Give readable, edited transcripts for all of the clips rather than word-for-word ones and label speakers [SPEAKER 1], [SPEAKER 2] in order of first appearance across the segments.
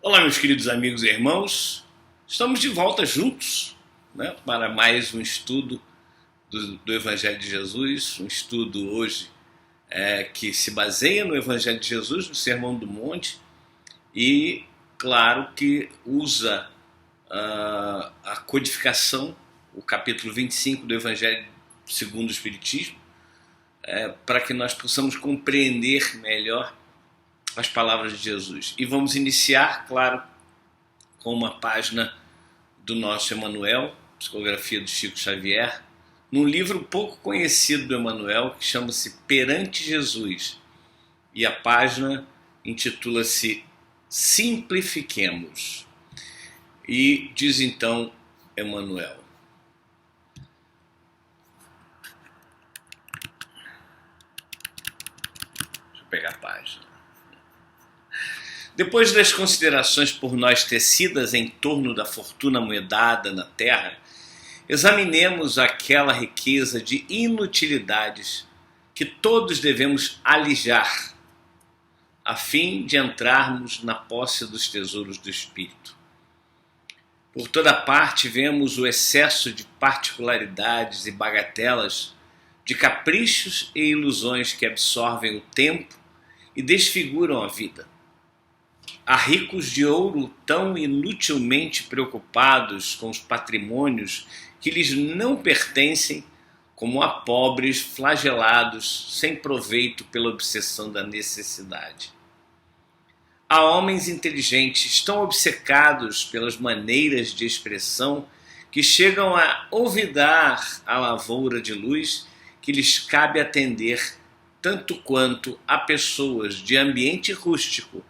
[SPEAKER 1] Olá, meus queridos amigos e irmãos, estamos de volta juntos, né, para mais um estudo do Evangelho de Jesus, um estudo hoje que se baseia no Evangelho de Jesus, no Sermão do Monte, e claro que usa a codificação, o capítulo 25 do Evangelho segundo o Espiritismo, para que nós possamos compreender melhor as palavras de Jesus. E vamos iniciar, claro, com uma página do nosso Emmanuel, psicografia do Chico Xavier, num livro pouco conhecido do Emmanuel, que chama-se Perante Jesus. E a página intitula-se Simplifiquemos. E diz então Emmanuel: deixa eu pegar a página. Depois das considerações por nós tecidas em torno da fortuna moedada na terra, examinemos aquela riqueza de inutilidades que todos devemos alijar, a fim de entrarmos na posse dos tesouros do Espírito. Por toda parte vemos o excesso de particularidades e bagatelas, de caprichos e ilusões que absorvem o tempo e desfiguram a vida. Há ricos de ouro tão inutilmente preocupados com os patrimônios que lhes não pertencem, como há pobres flagelados sem proveito pela obsessão da necessidade. Há homens inteligentes tão obcecados pelas maneiras de expressão que chegam a olvidar a lavoura de luz que lhes cabe atender, tanto quanto há pessoas de ambiente rústico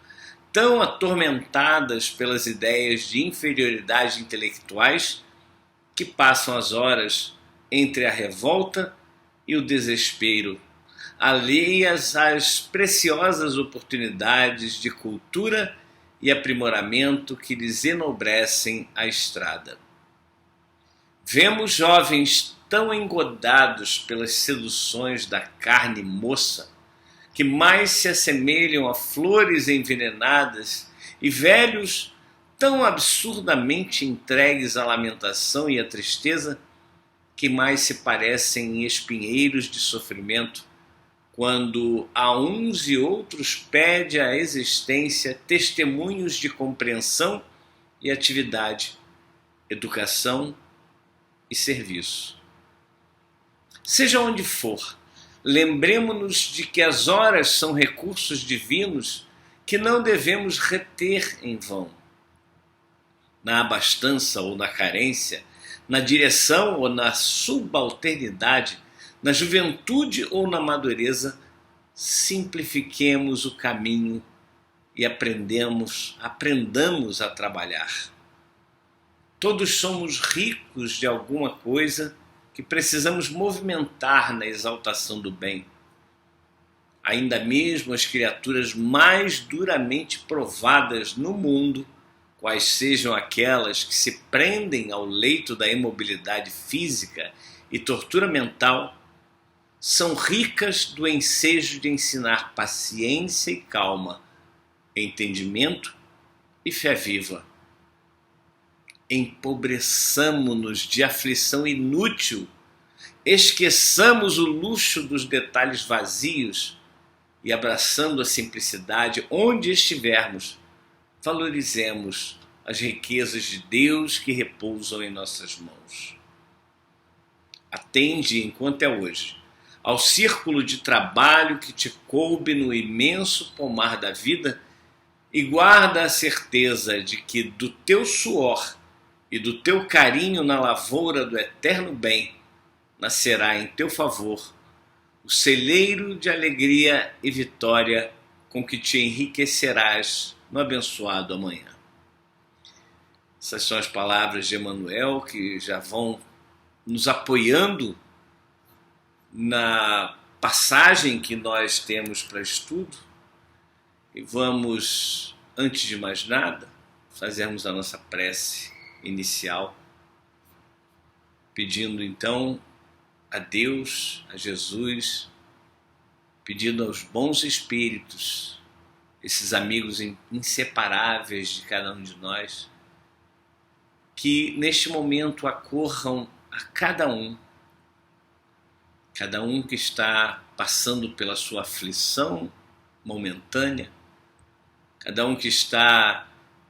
[SPEAKER 1] tão atormentadas pelas ideias de inferioridade intelectuais que passam as horas entre a revolta e o desespero, alheias às preciosas oportunidades de cultura e aprimoramento que lhes enobrecem a estrada. Vemos jovens tão engodados pelas seduções da carne moça, que mais se assemelham a flores envenenadas, e velhos tão absurdamente entregues à lamentação e à tristeza, que mais se parecem espinheiros de sofrimento, quando a uns e outros pede à existência testemunhos de compreensão e atividade, educação e serviço. Seja onde for, lembremo-nos de que as horas são recursos divinos que não devemos reter em vão. Na abastança ou na carência, na direção ou na subalternidade, na juventude ou na madureza, simplifiquemos o caminho e aprendamos a trabalhar. Todos somos ricos de alguma coisa que precisamos movimentar na exaltação do bem. Ainda mesmo as criaturas mais duramente provadas no mundo, quais sejam aquelas que se prendem ao leito da imobilidade física e tortura mental, são ricas do ensejo de ensinar paciência e calma, entendimento e fé viva. Empobreçamo-nos de aflição inútil, esqueçamos o luxo dos detalhes vazios e, abraçando a simplicidade onde estivermos, valorizemos as riquezas de Deus que repousam em nossas mãos. Atende, enquanto é hoje, ao círculo de trabalho que te coube no imenso pomar da vida e guarda a certeza de que do teu suor e do teu carinho na lavoura do eterno bem nascerá em teu favor o celeiro de alegria e vitória com que te enriquecerás no abençoado amanhã. Essas são as palavras de Emmanuel que já vão nos apoiando na passagem que nós temos para estudo, e vamos, antes de mais nada, fazermos a nossa prece inicial, pedindo então a Deus, a Jesus, pedindo aos bons espíritos esses amigos inseparáveis de cada um de nós, que neste momento acorram a cada um que está passando pela sua aflição momentânea, cada um que está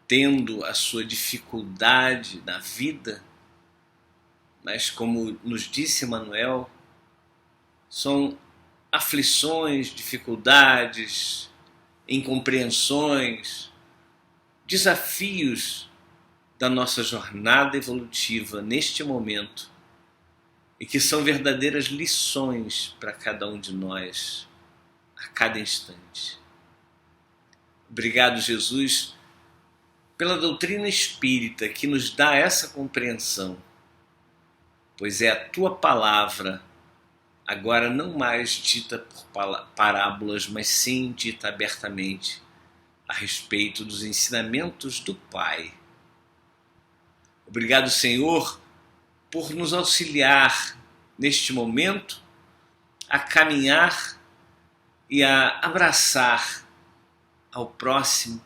[SPEAKER 1] tendo a sua dificuldade na vida, mas como nos disse Emmanuel, são aflições, dificuldades, incompreensões, desafios da nossa jornada evolutiva neste momento e que são verdadeiras lições para cada um de nós a cada instante. Obrigado, Jesus, pela doutrina espírita que nos dá essa compreensão, pois é a tua palavra, agora não mais dita por parábolas, mas sim dita abertamente a respeito dos ensinamentos do Pai. Obrigado, Senhor, por nos auxiliar neste momento a caminhar e a abraçar ao próximo,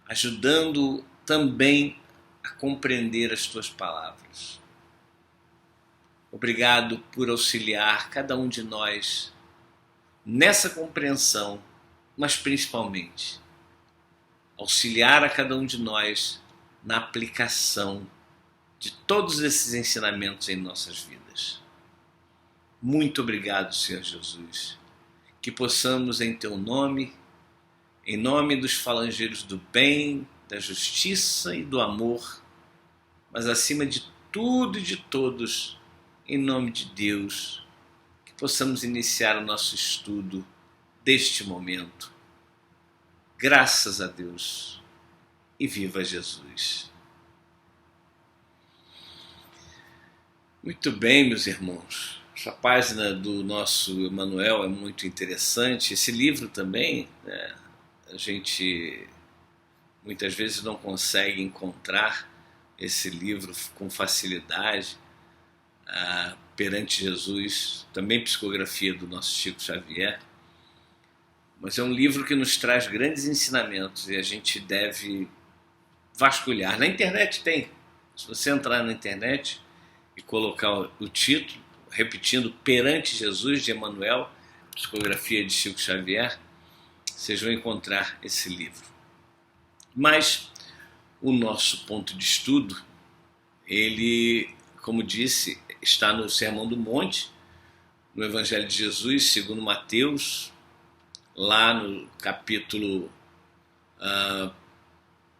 [SPEAKER 1] ajudando também a compreender as tuas palavras. Obrigado por auxiliar cada um de nós nessa compreensão, mas principalmente auxiliar a cada um de nós na aplicação de todos esses ensinamentos em nossas vidas. Muito obrigado, Senhor Jesus, que possamos em teu nome, em nome dos falangeiros do bem, da justiça e do amor, mas acima de tudo e de todos, em nome de Deus, que possamos iniciar o nosso estudo deste momento. Graças a Deus e viva Jesus. Muito bem, meus irmãos. Essa página do nosso Emmanuel é muito interessante. Esse livro também, né, a gente muitas vezes não consegue encontrar esse livro com facilidade perante Jesus, também psicografia do nosso Chico Xavier, mas é um livro que nos traz grandes ensinamentos e a gente deve vasculhar. Na internet tem, se você entrar na internet e colocar o título, repetindo Perante Jesus, de Emmanuel, psicografia de Chico Xavier, vocês vão encontrar esse livro. Mas o nosso ponto de estudo, ele, como disse, está no Sermão do Monte, no Evangelho de Jesus, segundo Mateus, lá no capítulo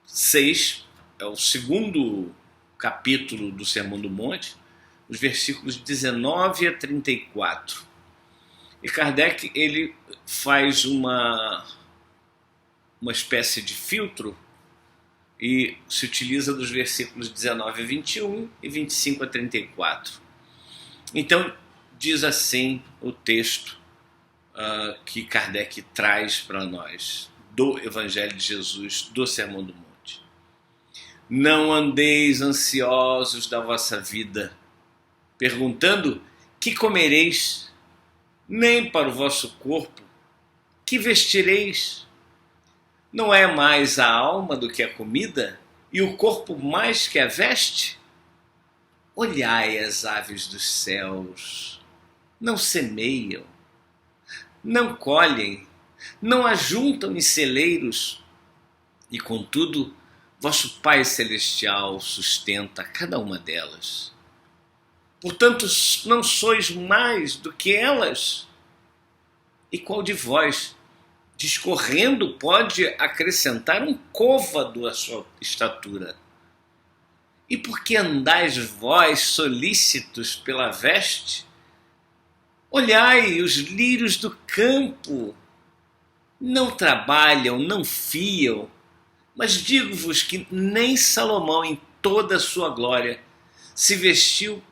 [SPEAKER 1] 6, é o segundo capítulo do Sermão do Monte, os versículos 19 a 34. E Kardec, ele faz uma espécie de filtro e se utiliza dos versículos 19 a 21 e 25 a 34. Então, diz assim o texto que Kardec traz para nós do Evangelho de Jesus, do Sermão do Monte. Não andeis ansiosos da vossa vida, perguntando que comereis, nem para o vosso corpo que vestireis. Não é mais a alma do que a comida, e o corpo mais que a veste? Olhai as aves dos céus, não semeiam, não colhem, não ajuntam em celeiros, e contudo vosso Pai Celestial sustenta cada uma delas. Portanto, não sois mais do que elas. E qual de vós, discorrendo, pode acrescentar um côvado à sua estatura? E por que andais vós solícitos pela veste? Olhai os lírios do campo, não trabalham, não fiam, mas digo-vos que nem Salomão, em toda a sua glória, se vestiu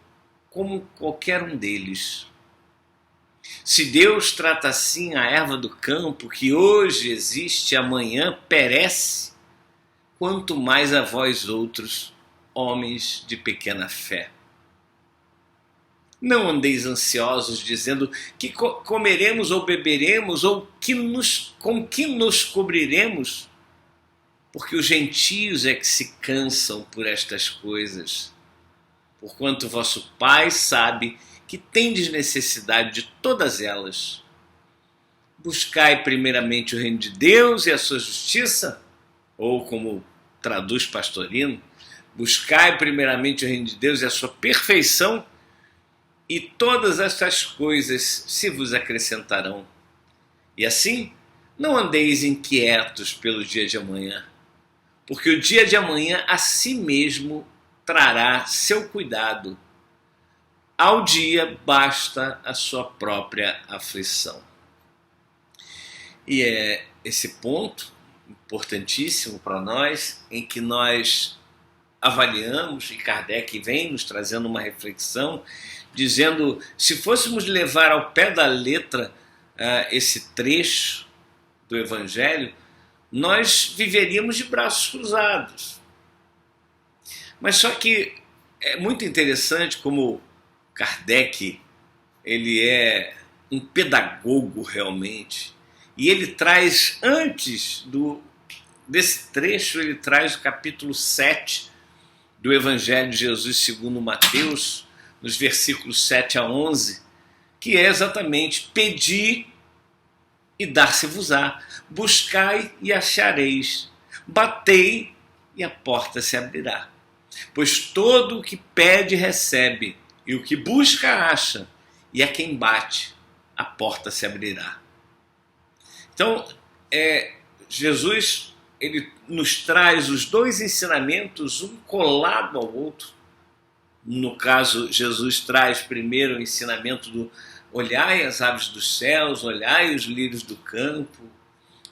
[SPEAKER 1] como qualquer um deles. Se Deus trata assim a erva do campo, que hoje existe e amanhã perece, quanto mais a vós outros, homens de pequena fé. Não andeis ansiosos, dizendo que comeremos ou beberemos, ou com que nos cobriremos, porque os gentios é que se cansam por estas coisas. Porquanto vosso Pai sabe que tendes necessidade de todas elas. Buscai primeiramente o reino de Deus e a sua justiça, ou como traduz Pastorino, buscai primeiramente o reino de Deus e a sua perfeição, e todas estas coisas se vos acrescentarão. E assim, não andeis inquietos pelo dia de amanhã, porque o dia de amanhã a si mesmo trará seu cuidado. Ao dia basta a sua própria aflição. E é esse ponto importantíssimo para nós, em que nós avaliamos, e Kardec vem nos trazendo uma reflexão, dizendo, se fôssemos levar ao pé da letra esse trecho do Evangelho, nós viveríamos de braços cruzados. Mas só que é muito interessante como Kardec, ele é um pedagogo realmente, e ele traz, antes desse trecho, ele traz o capítulo 7 do Evangelho de Jesus segundo Mateus, nos versículos 7 a 11, que é exatamente: pedi e dar-se-vos-á, buscai e achareis, batei e a porta se abrirá. Pois todo o que pede recebe, e o que busca acha, e a quem bate, a porta se abrirá. Então, Jesus, ele nos traz os dois ensinamentos, um colado ao outro. No caso, Jesus traz primeiro o ensinamento do olhai as aves dos céus, olhai os lírios do campo,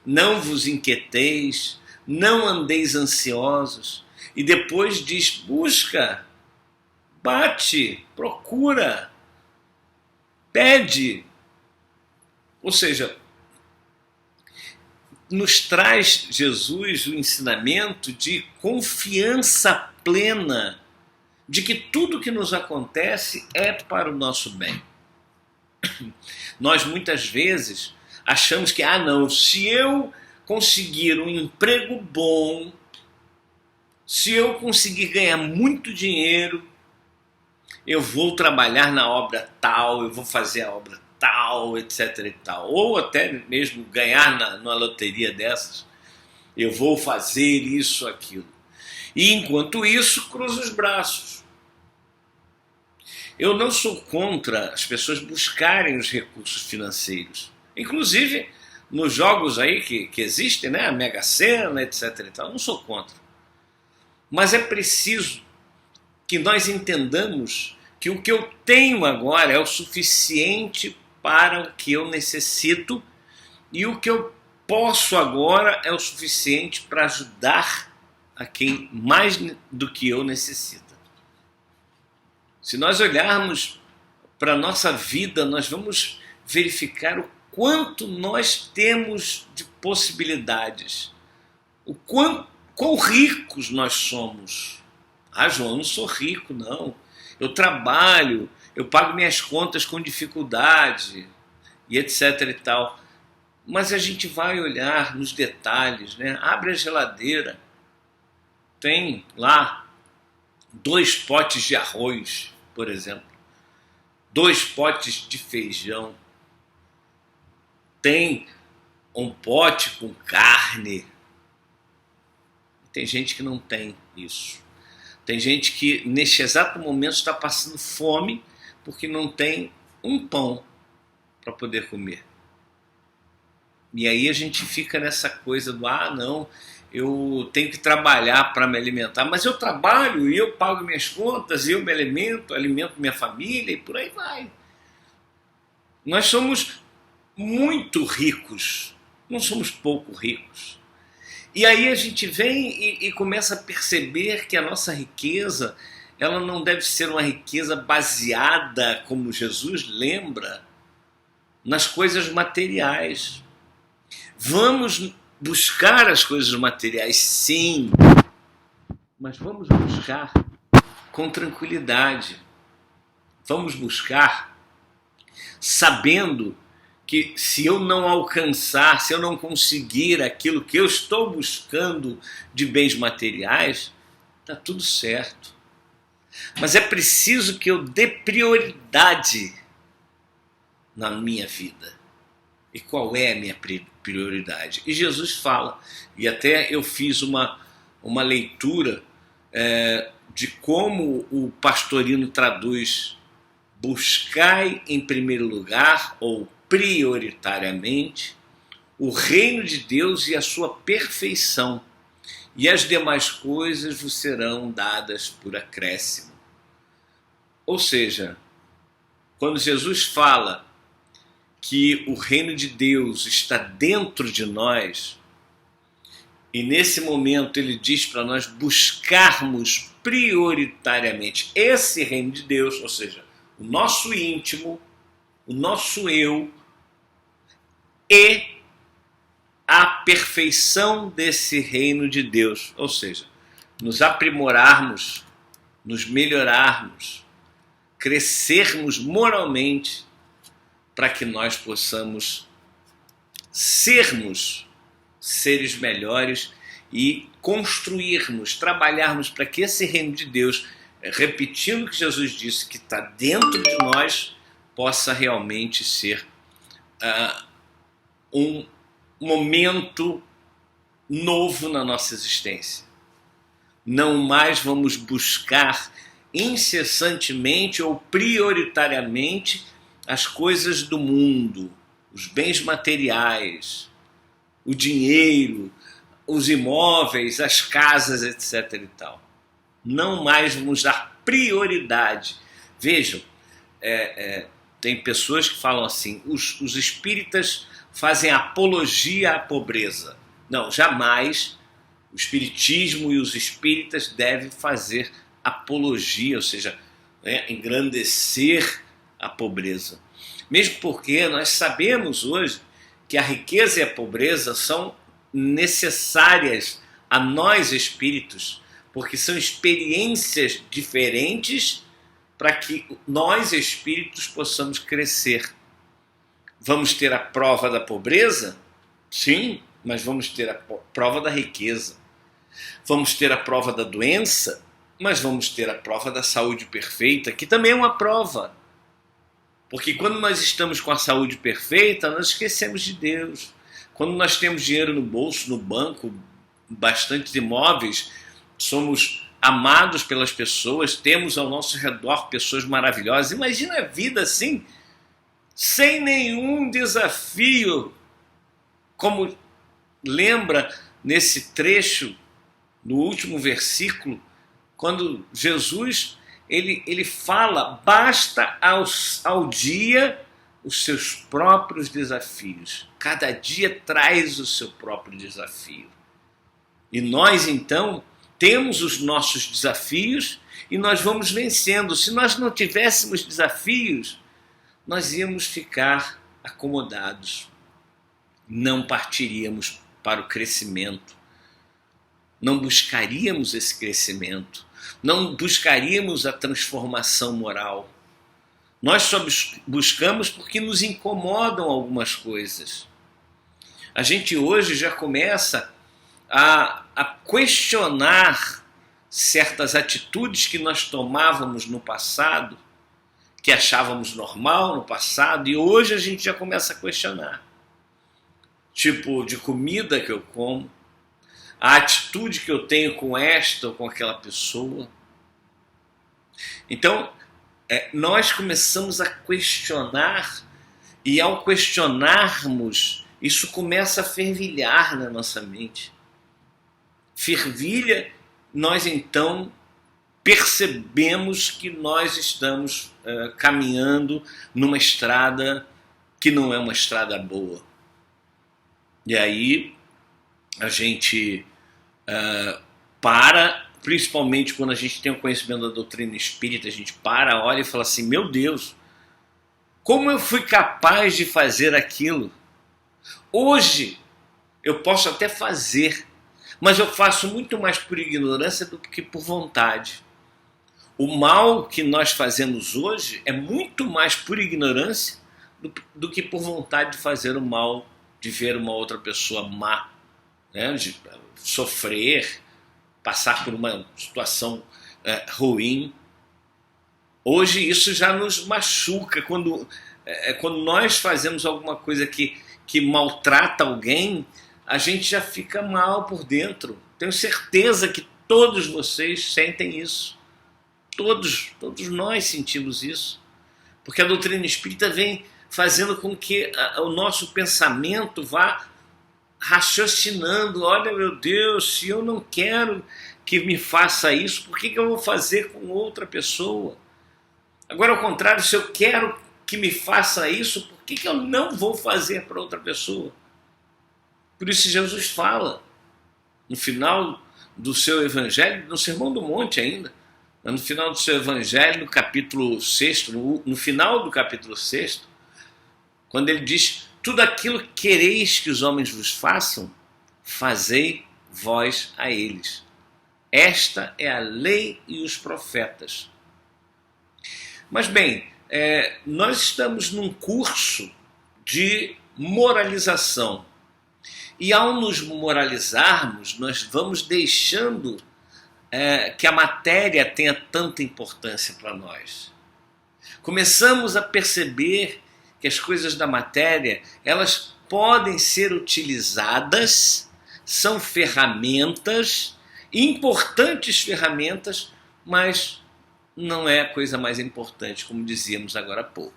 [SPEAKER 1] não vos inquieteis, não andeis ansiosos. E depois diz, busca, bate, procura, pede. Ou seja, nos traz Jesus o ensinamento de confiança plena de que tudo que nos acontece é para o nosso bem. Nós muitas vezes achamos que, não, se eu conseguir um emprego bom, se eu conseguir ganhar muito dinheiro, eu vou trabalhar na obra tal, eu vou fazer a obra tal, etc. e tal. Ou até mesmo ganhar na loteria dessas, eu vou fazer isso, aquilo. E enquanto isso, cruzo os braços. Eu não sou contra as pessoas buscarem os recursos financeiros. Inclusive, nos jogos aí que existem, né, a Mega Sena, etc. e tal, eu não sou contra. Mas é preciso que nós entendamos que o que eu tenho agora é o suficiente para o que eu necessito, e o que eu posso agora é o suficiente para ajudar a quem mais do que eu necessita. Se nós olharmos para a nossa vida, nós vamos verificar o quanto nós temos de possibilidades, o quão ricos nós somos. João, eu não sou rico, não. Eu trabalho, eu pago minhas contas com dificuldade, e etc. e tal. Mas a gente vai olhar nos detalhes, né? Abre a geladeira, tem lá 2 potes de arroz, por exemplo, 2 potes de feijão, tem um pote com carne. Tem gente que não tem isso. Tem gente que neste exato momento está passando fome porque não tem um pão para poder comer. E aí a gente fica nessa coisa do, não, eu tenho que trabalhar para me alimentar, mas eu trabalho e eu pago minhas contas e eu me alimento minha família e por aí vai. Nós somos muito ricos, não somos pouco ricos. E aí a gente vem e começa a perceber que a nossa riqueza, ela não deve ser uma riqueza baseada, como Jesus lembra, nas coisas materiais. Vamos buscar as coisas materiais, sim, mas vamos buscar com tranquilidade. Vamos buscar sabendo que se eu não alcançar, se eu não conseguir aquilo que eu estou buscando de bens materiais, está tudo certo. Mas é preciso que eu dê prioridade na minha vida. E qual é a minha prioridade? E Jesus fala, e até eu fiz uma leitura de como o Pastorino traduz: buscai em primeiro lugar, ou prioritariamente, o reino de Deus e a sua perfeição, e as demais coisas vos serão dadas por acréscimo. Ou seja, quando Jesus fala que o reino de Deus está dentro de nós, e nesse momento ele diz para nós buscarmos prioritariamente esse reino de Deus, ou seja, o nosso íntimo, o nosso eu, e a perfeição desse reino de Deus, ou seja, nos aprimorarmos, nos melhorarmos, crescermos moralmente, para que nós possamos sermos seres melhores e construirmos, trabalharmos para que esse reino de Deus, repetindo o que Jesus disse, que está dentro de nós, possa realmente ser um momento novo na nossa existência. Não mais vamos buscar incessantemente ou prioritariamente as coisas do mundo, os bens materiais, o dinheiro, os imóveis, as casas, etc. e tal. Não mais vamos dar prioridade. Vejam, tem pessoas que falam assim: os espíritas fazem apologia à pobreza. Não, jamais o espiritismo e os espíritas devem fazer apologia, ou seja, engrandecer a pobreza. Mesmo porque nós sabemos hoje que a riqueza e a pobreza são necessárias a nós espíritos, porque são experiências diferentes para que nós espíritos possamos crescer. Vamos ter a prova da pobreza? Sim, mas vamos ter a prova da riqueza. Vamos ter a prova da doença, mas vamos ter a prova da saúde perfeita, que também é uma prova. Porque quando nós estamos com a saúde perfeita, nós esquecemos de Deus. Quando nós temos dinheiro no bolso, no banco, bastantes imóveis, somos amados pelas pessoas, temos ao nosso redor pessoas maravilhosas. Imagina a vida assim, sem nenhum desafio, como lembra nesse trecho, no último versículo, quando Jesus ele fala: basta ao dia os seus próprios desafios. Cada dia traz o seu próprio desafio. E nós, então, temos os nossos desafios e nós vamos vencendo. Se nós não tivéssemos desafios, nós íamos ficar acomodados. Não partiríamos para o crescimento. Não buscaríamos esse crescimento. Não buscaríamos a transformação moral. Nós só buscamos porque nos incomodam algumas coisas. A gente hoje já começa a questionar certas atitudes que nós tomávamos no passado, que achávamos normal no passado, e hoje a gente já começa a questionar. Tipo de comida que eu como, a atitude que eu tenho com esta ou com aquela pessoa. Então, nós começamos a questionar, e ao questionarmos, isso começa a fervilhar na nossa mente. Fervilha, nós então percebemos que nós estamos caminhando numa estrada que não é uma estrada boa. E aí a gente para, principalmente quando a gente tem o conhecimento da doutrina espírita, a gente para, olha e fala assim: meu Deus, como eu fui capaz de fazer aquilo? Hoje eu posso até fazer, mas eu faço muito mais por ignorância do que por vontade. O mal que nós fazemos hoje é muito mais por ignorância do que por vontade de fazer o mal, de ver uma outra pessoa má, né? De sofrer, passar por uma situação ruim. Hoje isso já nos machuca. Quando nós fazemos alguma coisa que maltrata alguém, a gente já fica mal por dentro. Tenho certeza que todos vocês sentem isso. Todos nós sentimos isso. Porque a doutrina espírita vem fazendo com que o nosso pensamento vá raciocinando. Olha, meu Deus, se eu não quero que me faça isso, por que eu vou fazer com outra pessoa? Agora, ao contrário, se eu quero que me faça isso, por que eu não vou fazer para outra pessoa? Por isso Jesus fala, no final do seu evangelho, no Sermão do Monte ainda, no final do seu evangelho, no capítulo 6, no final do capítulo 6, quando ele diz: tudo aquilo que quereis que os homens vos façam, fazei vós a eles. Esta é a lei e os profetas. Mas bem, nós estamos num curso de moralização. E ao nos moralizarmos, nós vamos deixando que a matéria tenha tanta importância para nós. Começamos a perceber que as coisas da matéria, elas podem ser utilizadas, são ferramentas, importantes ferramentas, mas não é a coisa mais importante, como dizíamos agora há pouco.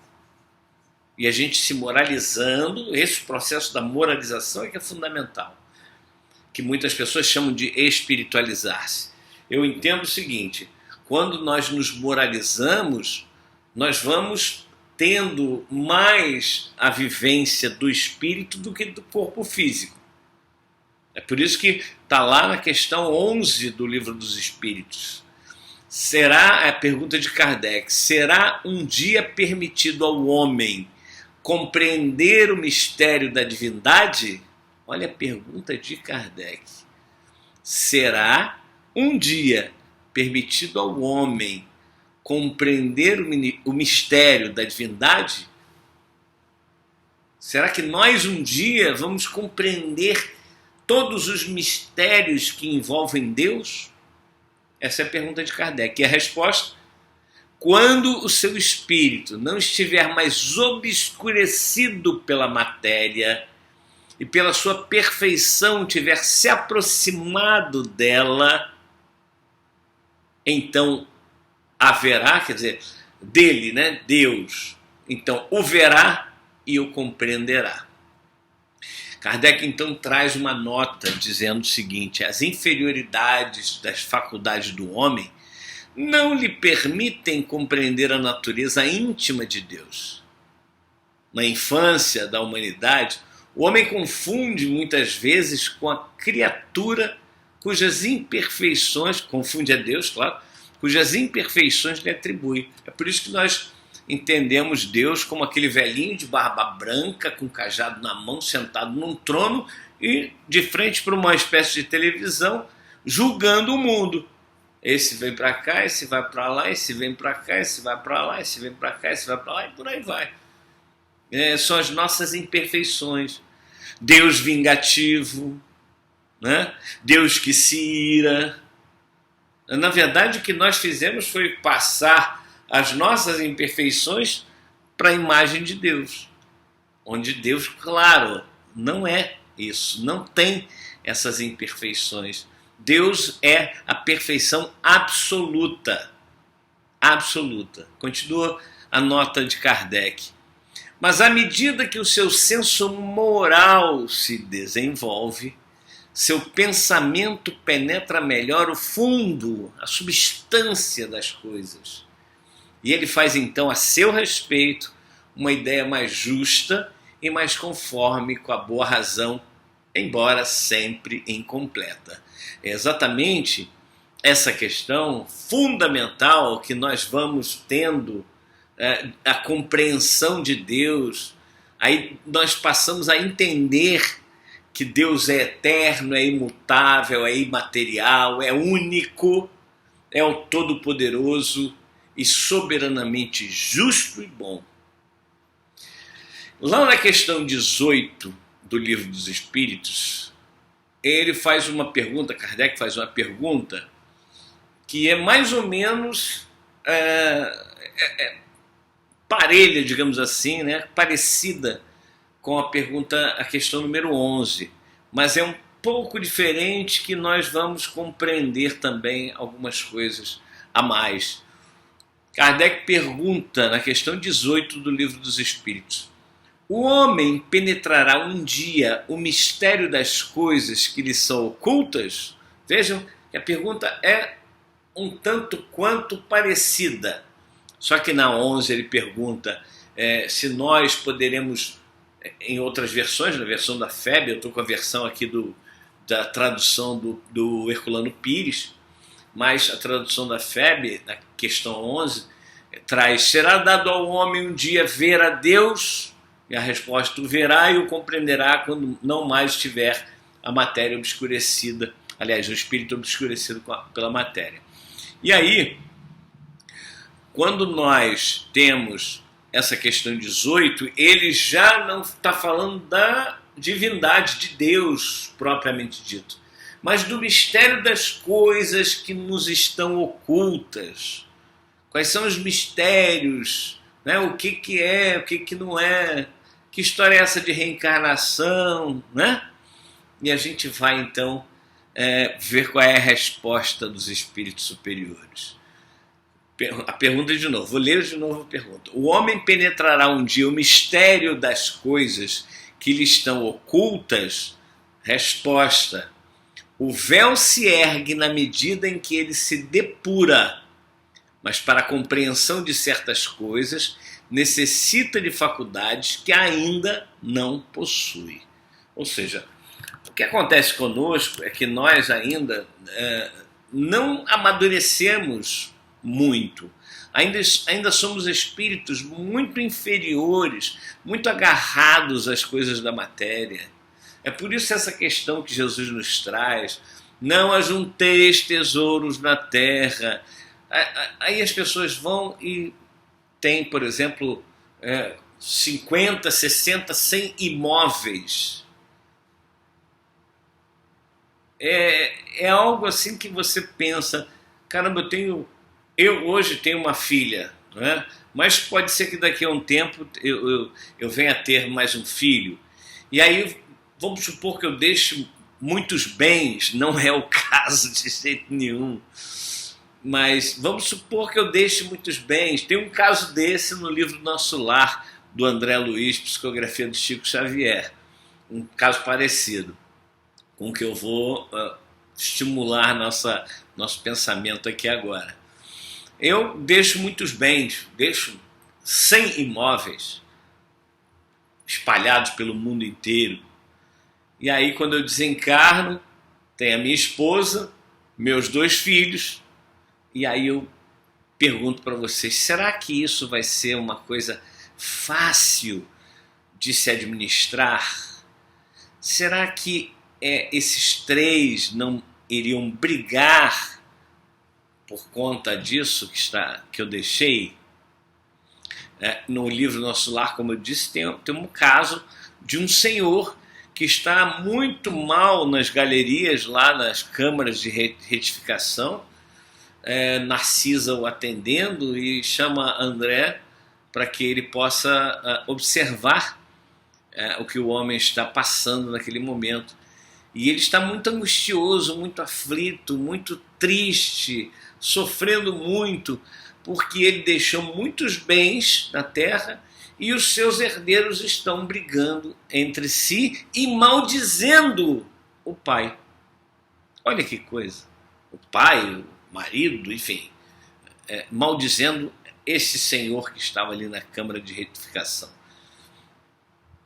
[SPEAKER 1] E a gente se moralizando, esse processo da moralização é que é fundamental, que muitas pessoas chamam de espiritualizar-se. Eu entendo o seguinte: quando nós nos moralizamos, nós vamos tendo mais a vivência do espírito do que do corpo físico. É por isso que está lá na questão 11 do Livro dos Espíritos. Será, a pergunta de Kardec, será um dia permitido ao homem compreender o mistério da divindade? Olha a pergunta de Kardec. Será um dia permitido ao homem compreender o mistério da divindade? Será que nós um dia vamos compreender todos os mistérios que envolvem Deus? Essa é a pergunta de Kardec. E a resposta: quando o seu espírito não estiver mais obscurecido pela matéria e pela sua perfeição tiver se aproximado dela, então haverá, quer dizer, dele, né, Deus, então o verá e o compreenderá. Kardec então traz uma nota dizendo o seguinte: as inferioridades das faculdades do homem não lhe permitem compreender a natureza íntima de Deus. Na infância da humanidade, o homem confunde muitas vezes com a criatura cujas imperfeições, confunde a Deus, claro, cujas imperfeições lhe atribui. É por isso que nós entendemos Deus como aquele velhinho de barba branca, com cajado na mão, sentado num trono e de frente para uma espécie de televisão, julgando o mundo. Esse vem para cá, esse vai para lá, esse vem para cá, esse vai para lá, esse vem para cá, esse vai para lá, e por aí vai. São as nossas imperfeições. Deus vingativo, né? Deus que se ira. Na verdade, o que nós fizemos foi passar as nossas imperfeições para a imagem de Deus, onde Deus, claro, não é isso, não tem essas imperfeições. Deus é a perfeição absoluta. Absoluta. Continua a nota de Kardec. Mas à medida que o seu senso moral se desenvolve, seu pensamento penetra melhor o fundo, a substância das coisas. E ele faz então a seu respeito uma ideia mais justa e mais conforme com a boa razão, embora sempre incompleta. É exatamente essa questão fundamental que nós vamos tendo, a compreensão de Deus. Aí nós passamos a entender que Deus é eterno, é imutável, é imaterial, é único, é o Todo-Poderoso e soberanamente justo e bom. Lá na questão 18 do Livro dos Espíritos, ele faz uma pergunta, Kardec faz uma pergunta que é mais ou menos parelha, digamos assim, né? Parecida com a pergunta, a questão número 11, mas é um pouco diferente, que nós vamos compreender também algumas coisas a mais. Kardec pergunta na questão 18 do Livro dos Espíritos: o homem penetrará um dia o mistério das coisas que lhe são ocultas? Vejam que a pergunta é um tanto quanto parecida. Só que na 11 ele pergunta se nós poderemos, em outras versões, na versão da FEB, eu estou com a versão aqui da tradução do Herculano Pires, mas a tradução da FEB, na questão 11, traz: será dado ao homem um dia ver a Deus? E a resposta: o verá e o compreenderá quando não mais tiver a matéria obscurecida, aliás, o espírito obscurecido pela matéria. E aí, quando nós temos essa questão 18, ele já não está falando da divindade de Deus propriamente dito, mas do mistério das coisas que nos estão ocultas. Quais são os mistérios, né? O que é, o que não é, que história é essa de reencarnação, né? E a gente vai então ver qual é a resposta dos espíritos superiores. A pergunta de novo, vou ler de novo a pergunta. O homem penetrará um dia o mistério das coisas que lhe estão ocultas? Resposta: o véu se ergue na medida em que ele se depura, mas para a compreensão de certas coisas necessita de faculdades que ainda não possui. Ou seja, o que acontece conosco é que nós ainda não amadurecemos muito. Ainda somos espíritos muito inferiores, muito agarrados às coisas da matéria. É por isso essa questão que Jesus nos traz: não ajunteis tesouros na terra. Aí as pessoas vão e têm, por exemplo, 50, 60, 100 imóveis. É algo assim que você pensa: caramba, eu hoje tenho uma filha, né? Mas pode ser que daqui a um tempo eu venha a ter mais um filho. E aí vamos supor que eu deixe muitos bens, não é o caso de jeito nenhum, mas vamos supor que eu deixe muitos bens. Tem um caso desse no livro Nosso Lar, do André Luiz, Psicografia do Chico Xavier, um caso parecido com o que eu vou estimular nosso pensamento aqui agora. Eu deixo muitos bens, deixo 100 imóveis espalhados pelo mundo inteiro. E aí, quando eu desencarno, tem a minha esposa, meus 2 filhos, e aí eu pergunto para vocês: será que isso vai ser uma coisa fácil de se administrar? Será que esses 3 não iriam brigar por conta disso que eu deixei? No livro Nosso Lar, como eu disse, tem um caso de um senhor que está muito mal nas galerias, lá nas câmaras de retificação. Narcisa o atendendo e chama André para que ele possa observar o que o homem está passando naquele momento. E ele está muito angustioso, muito aflito, muito triste, sofrendo muito, porque ele deixou muitos bens na terra e os seus herdeiros estão brigando entre si e maldizendo o pai. Olha que coisa. O pai, o marido, enfim, maldizendo esse senhor que estava ali na Câmara de Retificação.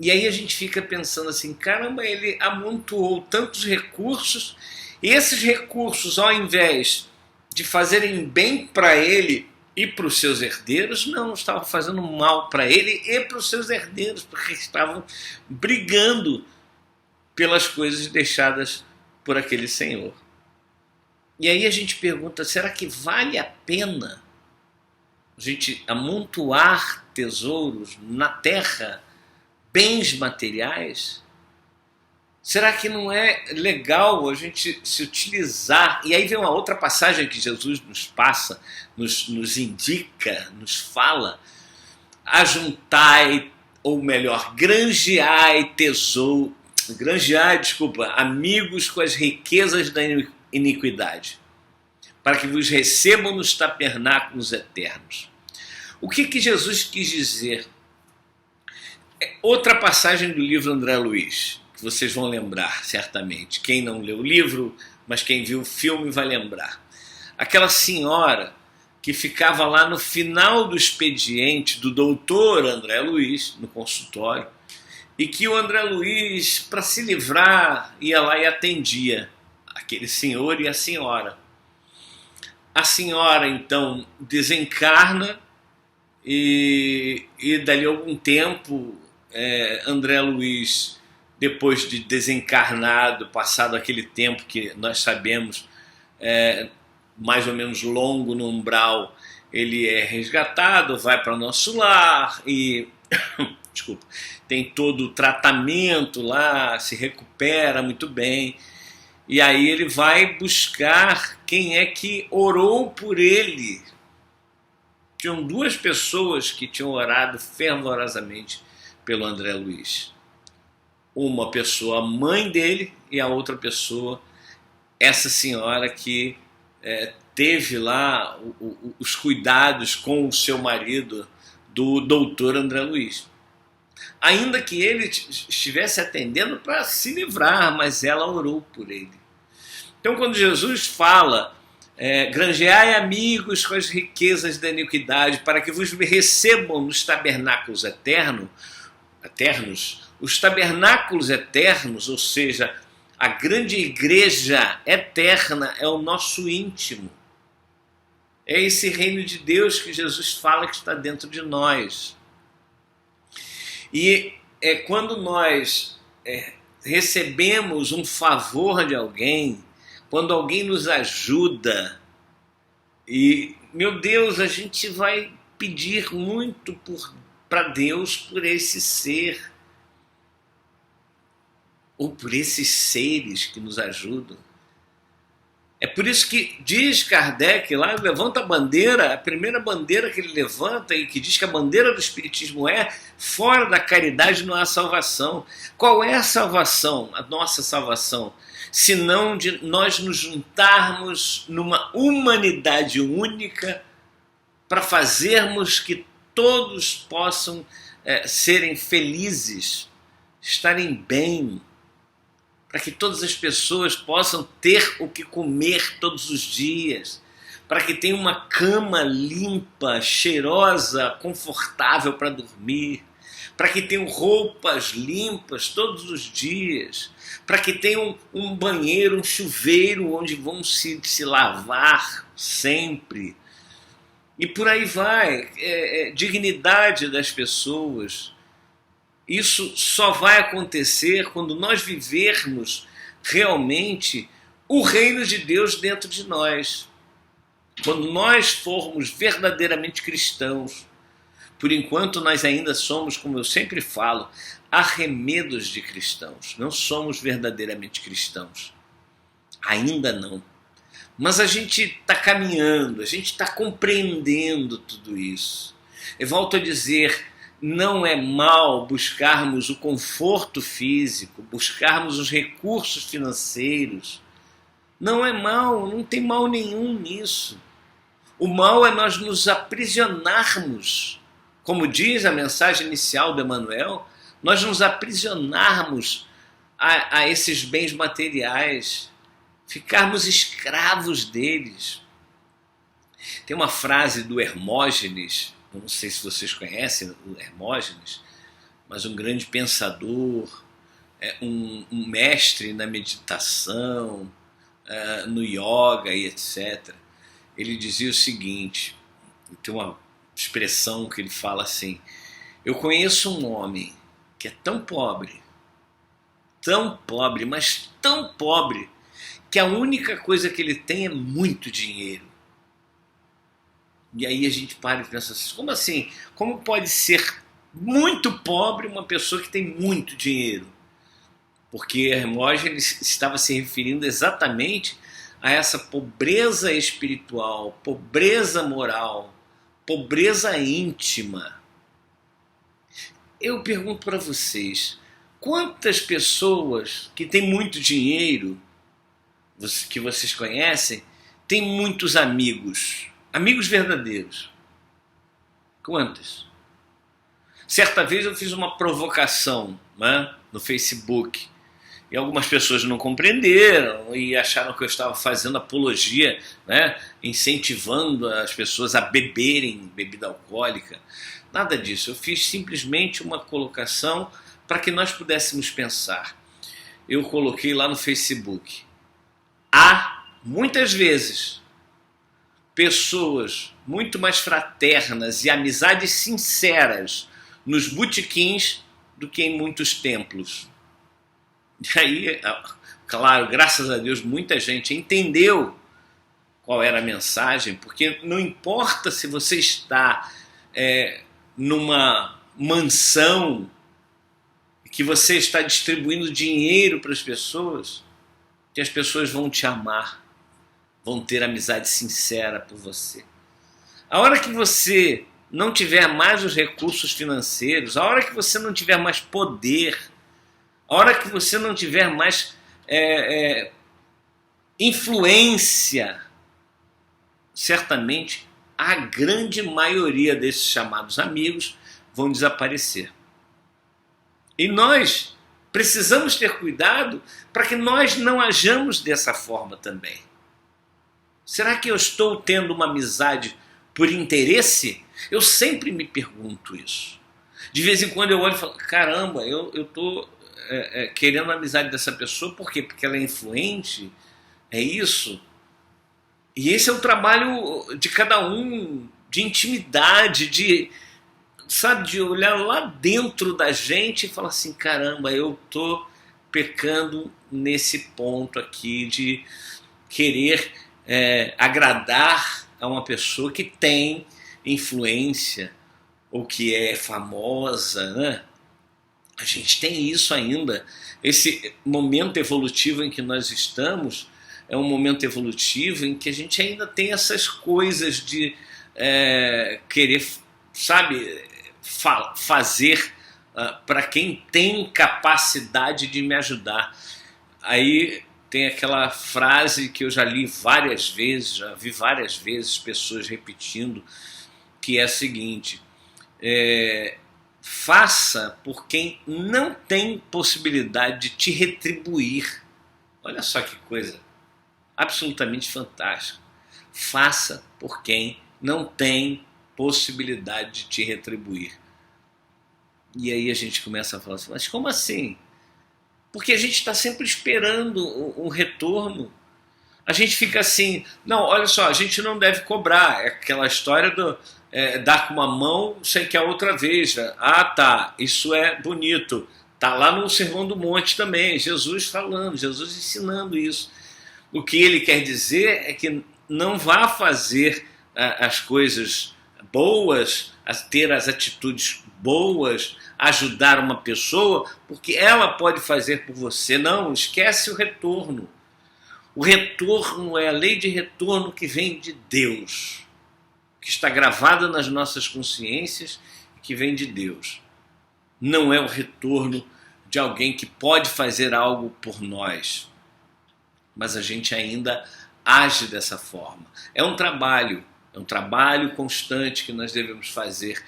[SPEAKER 1] E aí a gente fica pensando assim: caramba, ele amontoou tantos recursos, e esses recursos, ao invés de fazerem bem para ele e para os seus herdeiros, não, estavam fazendo mal para ele e para os seus herdeiros, porque estavam brigando pelas coisas deixadas por aquele senhor. E aí a gente pergunta, será que vale a pena a gente amontoar tesouros na terra, bens materiais? Será que não é legal a gente se utilizar? E aí vem uma outra passagem que Jesus nos passa, nos indica, nos fala: ajuntai, ou melhor, granjeai, desculpa, amigos com as riquezas da iniquidade, para que vos recebam nos tabernáculos eternos. O que Jesus quis dizer? Outra passagem do livro André Luiz, que vocês vão lembrar certamente. Quem não leu o livro, mas quem viu o filme vai lembrar. Aquela senhora que ficava lá no final do expediente do doutor André Luiz, no consultório, e que o André Luiz, para se livrar, ia lá e atendia aquele senhor e a senhora. A senhora, então, desencarna e dali a algum tempo, André Luiz, depois de desencarnado, passado aquele tempo que nós sabemos, mais ou menos longo no umbral, ele é resgatado, vai para o nosso lar e desculpa, tem todo o tratamento lá, se recupera muito bem. E aí ele vai buscar quem é que orou por ele. Tinham duas pessoas que tinham orado fervorosamente pelo André Luiz. Uma pessoa, a mãe dele, e a outra pessoa, essa senhora que teve lá os cuidados com o seu marido, do doutor André Luiz. Ainda que ele estivesse atendendo para se livrar, mas ela orou por ele. Então, quando Jesus fala, granjeai amigos com as riquezas da iniquidade, para que vos recebam nos tabernáculos eternos, os tabernáculos eternos, ou seja, a grande igreja eterna é o nosso íntimo. É esse reino de Deus que Jesus fala que está dentro de nós. E quando nós recebemos um favor de alguém, quando alguém nos ajuda, e, meu Deus, a gente vai pedir muito para Deus por esse ser, ou por esses seres que nos ajudam. É por isso que diz Kardec lá, levanta a bandeira, a primeira bandeira que ele levanta e que diz que a bandeira do Espiritismo fora da caridade não há salvação. Qual é a salvação, a nossa salvação? Senão de nós nos juntarmos numa humanidade única para fazermos que todos possam serem felizes, estarem bem, para que todas as pessoas possam ter o que comer todos os dias, para que tenham uma cama limpa, cheirosa, confortável para dormir, para que tenham roupas limpas todos os dias, para que tenham um banheiro, um chuveiro onde vão se lavar sempre. E por aí vai, dignidade das pessoas. Isso só vai acontecer quando nós vivermos realmente o reino de Deus dentro de nós. Quando nós formos verdadeiramente cristãos. Por enquanto nós ainda somos, como eu sempre falo, arremedos de cristãos. Não somos verdadeiramente cristãos. Ainda não. Mas a gente está caminhando, a gente está compreendendo tudo isso. Eu volto a dizer, não é mal buscarmos o conforto físico, buscarmos os recursos financeiros. Não é mal, não tem mal nenhum nisso. O mal é nós nos aprisionarmos. Como diz a mensagem inicial do Emmanuel, nós nos aprisionarmos a esses bens materiais, ficarmos escravos deles. Tem uma frase do Hermógenes, não sei se vocês conhecem o Hermógenes, mas um grande pensador, um mestre na meditação, no yoga e etc. Ele dizia o seguinte, tem uma expressão que ele fala assim: eu conheço um homem que é tão pobre, mas tão pobre, que a única coisa que ele tem é muito dinheiro. E aí a gente para e pensa assim, como assim? Como pode ser muito pobre uma pessoa que tem muito dinheiro? Porque Hermógenes estava se referindo exatamente a essa pobreza espiritual, pobreza moral, pobreza íntima. Eu pergunto para vocês, quantas pessoas que têm muito dinheiro, que vocês conhecem, têm muitos amigos? Amigos verdadeiros. Quantas? Certa vez eu fiz uma provocação, né, no Facebook. E algumas pessoas não compreenderam e acharam que eu estava fazendo apologia, né, incentivando as pessoas a beberem bebida alcoólica. Nada disso. Eu fiz simplesmente uma colocação para que nós pudéssemos pensar. Eu coloquei lá no Facebook. Há, muitas vezes, pessoas muito mais fraternas e amizades sinceras nos botequins do que em muitos templos. E aí, claro, graças a Deus, muita gente entendeu qual era a mensagem, porque não importa se você está numa mansão, que você está distribuindo dinheiro para as pessoas, que as pessoas vão te amar, vão ter amizade sincera por você. A hora que você não tiver mais os recursos financeiros, a hora que você não tiver mais poder, a hora que você não tiver mais influência, certamente a grande maioria desses chamados amigos vão desaparecer. E nós precisamos ter cuidado para que nós não hajamos dessa forma também. Será que eu estou tendo uma amizade por interesse? Eu sempre me pergunto isso. De vez em quando eu olho e falo, caramba, eu estou querendo a amizade dessa pessoa, por quê? Porque ela é influente? É isso? E esse é o trabalho de cada um, de intimidade, de olhar lá dentro da gente e falar assim, caramba, eu estou pecando nesse ponto aqui de querer agradar a uma pessoa que tem influência ou que é famosa, né? A gente tem isso ainda. Esse momento evolutivo em que nós estamos é um momento evolutivo em que a gente ainda tem essas coisas de querer, fazer para quem tem capacidade de me ajudar. Aí tem aquela frase que eu já li várias vezes, já vi várias vezes pessoas repetindo, que é a seguinte: faça por quem não tem possibilidade de te retribuir. Olha só que coisa absolutamente fantástica. Faça por quem não tem possibilidade de te retribuir. E aí a gente começa a falar assim, mas como assim? Porque a gente está sempre esperando um retorno. A gente fica assim, não, olha só, a gente não deve cobrar. É aquela história do dar com uma mão sem que a outra veja. Ah, tá, isso é bonito. Tá lá no Sermão do Monte também, Jesus falando, Jesus ensinando isso. O que ele quer dizer é que não vá fazer as coisas boas, ter as atitudes boas, ajudar uma pessoa, porque ela pode fazer por você. Não, esquece o retorno. O retorno é a lei de retorno que vem de Deus, que está gravada nas nossas consciências, que vem de Deus. Não é o retorno de alguém que pode fazer algo por nós, mas a gente ainda age dessa forma. É um trabalho constante que nós devemos fazer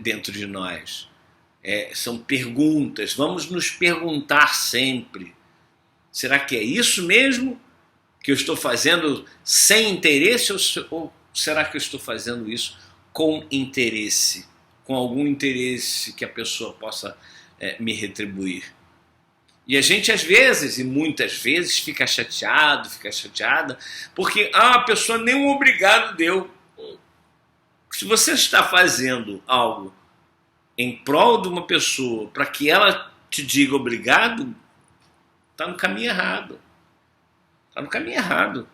[SPEAKER 1] dentro de nós. São perguntas, vamos nos perguntar sempre, será que é isso mesmo que eu estou fazendo sem interesse ou será que eu estou fazendo isso com interesse, com algum interesse que a pessoa possa me retribuir? E a gente às vezes, e muitas vezes, fica chateado, fica chateada, porque a pessoa nem um obrigado deu. Se você está fazendo algo em prol de uma pessoa para que ela te diga obrigado, está no caminho errado. Está no caminho errado.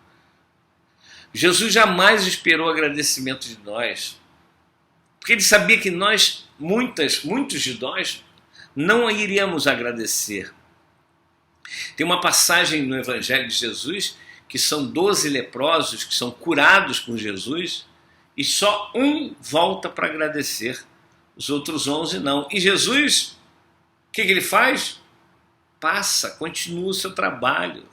[SPEAKER 1] Jesus jamais esperou agradecimento de nós, porque ele sabia que nós, muitos de nós, não iríamos agradecer. Tem uma passagem no Evangelho de Jesus que são 12 leprosos que são curados por Jesus e só um volta para agradecer, os outros 11 não. E Jesus, o que ele faz? Passa, continua o seu trabalho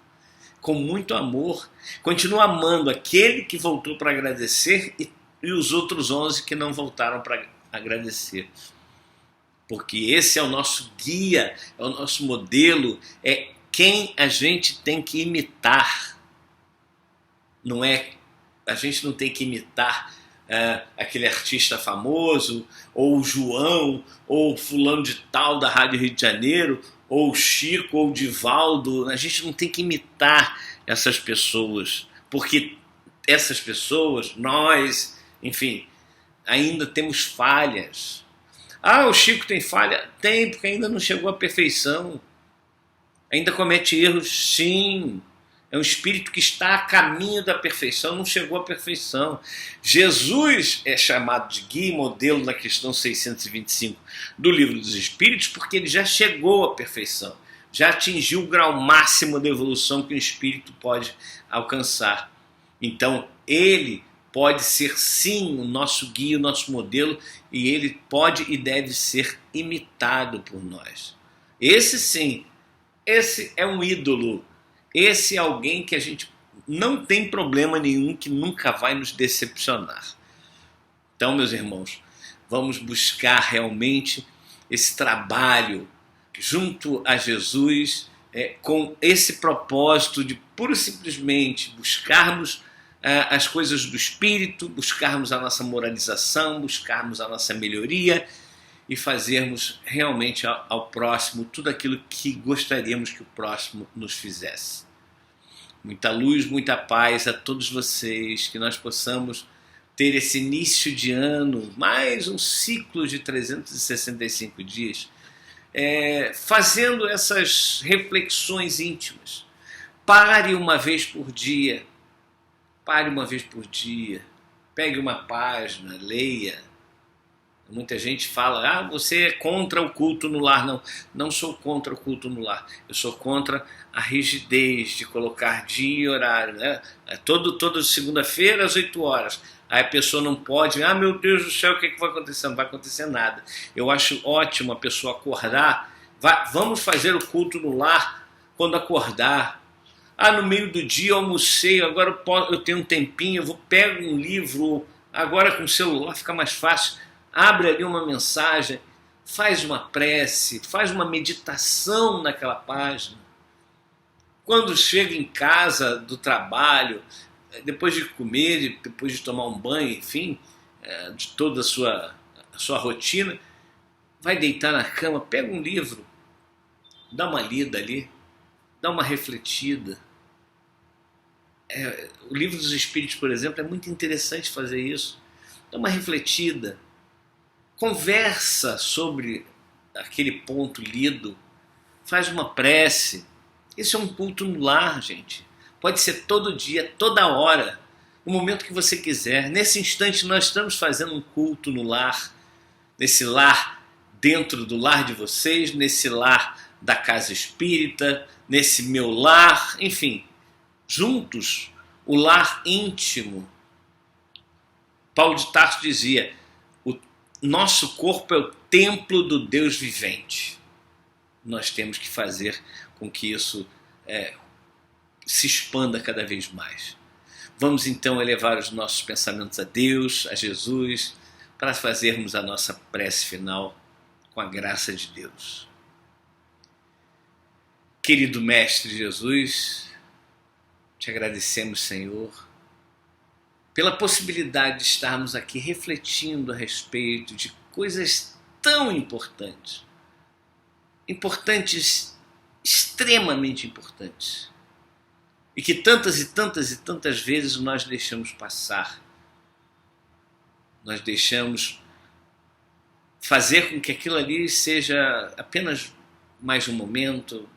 [SPEAKER 1] com muito amor, continua amando aquele que voltou para agradecer e os outros 11 que não voltaram para agradecer. Porque esse é o nosso guia, é o nosso modelo, é quem a gente tem que imitar. Não é, a gente não tem que imitar aquele artista famoso, ou o João, ou fulano de tal da Rádio Rio de Janeiro, ou o Chico, ou o Divaldo. A gente não tem que imitar essas pessoas, porque essas pessoas, nós, enfim, ainda temos falhas. Ah, o Chico tem falha? Tem, porque ainda não chegou à perfeição. Ainda comete erros, sim. É um espírito que está a caminho da perfeição, não chegou à perfeição. Jesus é chamado de guia e modelo na questão 625 do Livro dos Espíritos, porque ele já chegou à perfeição, já atingiu o grau máximo da evolução que o espírito pode alcançar. Então, ele pode ser sim o nosso guia, o nosso modelo, e ele pode e deve ser imitado por nós. Esse sim, esse é um ídolo. Esse é alguém que a gente não tem problema nenhum, que nunca vai nos decepcionar. Então, meus irmãos, vamos buscar realmente esse trabalho junto a Jesus, com esse propósito de pura e simplesmente buscarmos as coisas do Espírito, buscarmos a nossa moralização, buscarmos a nossa melhoria e fazermos realmente ao próximo tudo aquilo que gostaríamos que o próximo nos fizesse. Muita luz, muita paz a todos vocês, que nós possamos ter esse início de ano, mais um ciclo de 365 dias, fazendo essas reflexões íntimas. Pare uma vez por dia, pegue uma página, leia. Muita gente fala, você é contra o culto no lar. Não, não sou contra o culto no lar. Eu sou contra a rigidez de colocar dia e horário. Né? Toda segunda-feira às 8 horas. Aí a pessoa não pode, meu Deus do céu, o que vai acontecer? Não vai acontecer nada. Eu acho ótimo a pessoa acordar. Vamos fazer o culto no lar quando acordar. No meio do dia eu almocei, agora eu tenho um tempinho, eu pego um livro, agora com o celular fica mais fácil. Abre ali uma mensagem, faz uma prece, faz uma meditação naquela página. Quando chega em casa do trabalho, depois de comer, depois de tomar um banho, enfim, de toda a sua rotina, vai deitar na cama, pega um livro, dá uma lida ali, dá uma refletida. O Livro dos Espíritos, por exemplo, é muito interessante fazer isso. Dá uma refletida. Conversa sobre aquele ponto lido, faz uma prece. Isso é um culto no lar, gente. Pode ser todo dia, toda hora, o momento que você quiser. Nesse instante nós estamos fazendo um culto no lar, nesse lar dentro do lar de vocês, nesse lar da casa espírita, nesse meu lar, enfim, juntos, o lar íntimo. Paulo de Tarso dizia, nosso corpo é o templo do Deus vivente. Nós temos que fazer com que isso se expanda cada vez mais. Vamos então elevar os nossos pensamentos a Deus, a Jesus, para fazermos a nossa prece final com a graça de Deus. Querido Mestre Jesus, te agradecemos, Senhor, pela possibilidade de estarmos aqui refletindo a respeito de coisas tão importantes, extremamente importantes, e que tantas e tantas e tantas vezes nós deixamos passar. Nós deixamos fazer com que aquilo ali seja apenas mais um momento,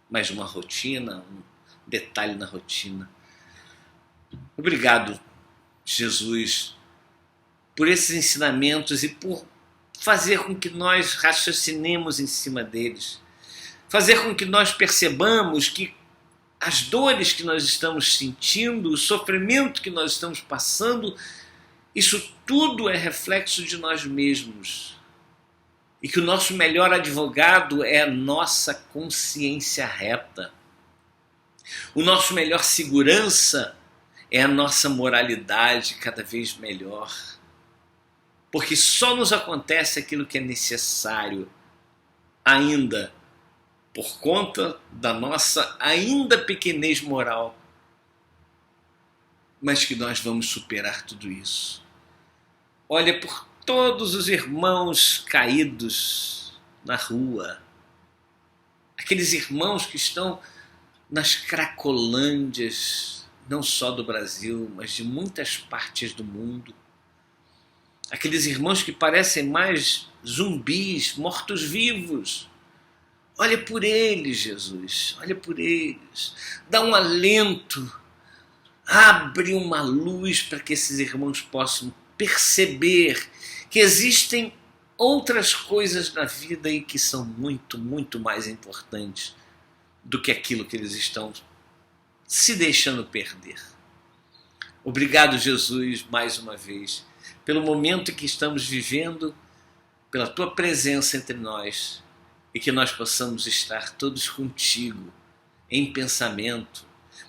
[SPEAKER 1] mais uma rotina, detalhe na rotina. Obrigado, Jesus, por esses ensinamentos e por fazer com que nós raciocinemos em cima deles. Fazer com que nós percebamos que as dores que nós estamos sentindo, o sofrimento que nós estamos passando, isso tudo é reflexo de nós mesmos. E que o nosso melhor advogado é a nossa consciência reta. O nosso melhor segurança é a nossa moralidade cada vez melhor. Porque só nos acontece aquilo que é necessário ainda por conta da nossa ainda pequenez moral, mas que nós vamos superar tudo isso. Olha por todos os irmãos caídos na rua, aqueles irmãos que estão nas cracolândias, não só do Brasil, mas de muitas partes do mundo. Aqueles irmãos que parecem mais zumbis, mortos-vivos. Olha por eles, Jesus, olha por eles. Dá um alento, abre uma luz para que esses irmãos possam perceber que existem outras coisas na vida e que são muito, muito mais importantes do que aquilo que eles estão se deixando perder. Obrigado, Jesus, mais uma vez, pelo momento que estamos vivendo, pela tua presença entre nós, e que nós possamos estar todos contigo, em pensamento,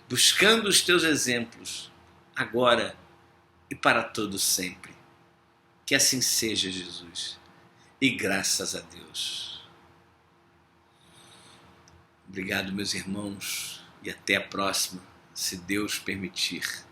[SPEAKER 1] buscando os teus exemplos, agora e para todos sempre. Que assim seja, Jesus, e graças a Deus. Obrigado, meus irmãos, e até a próxima, se Deus permitir.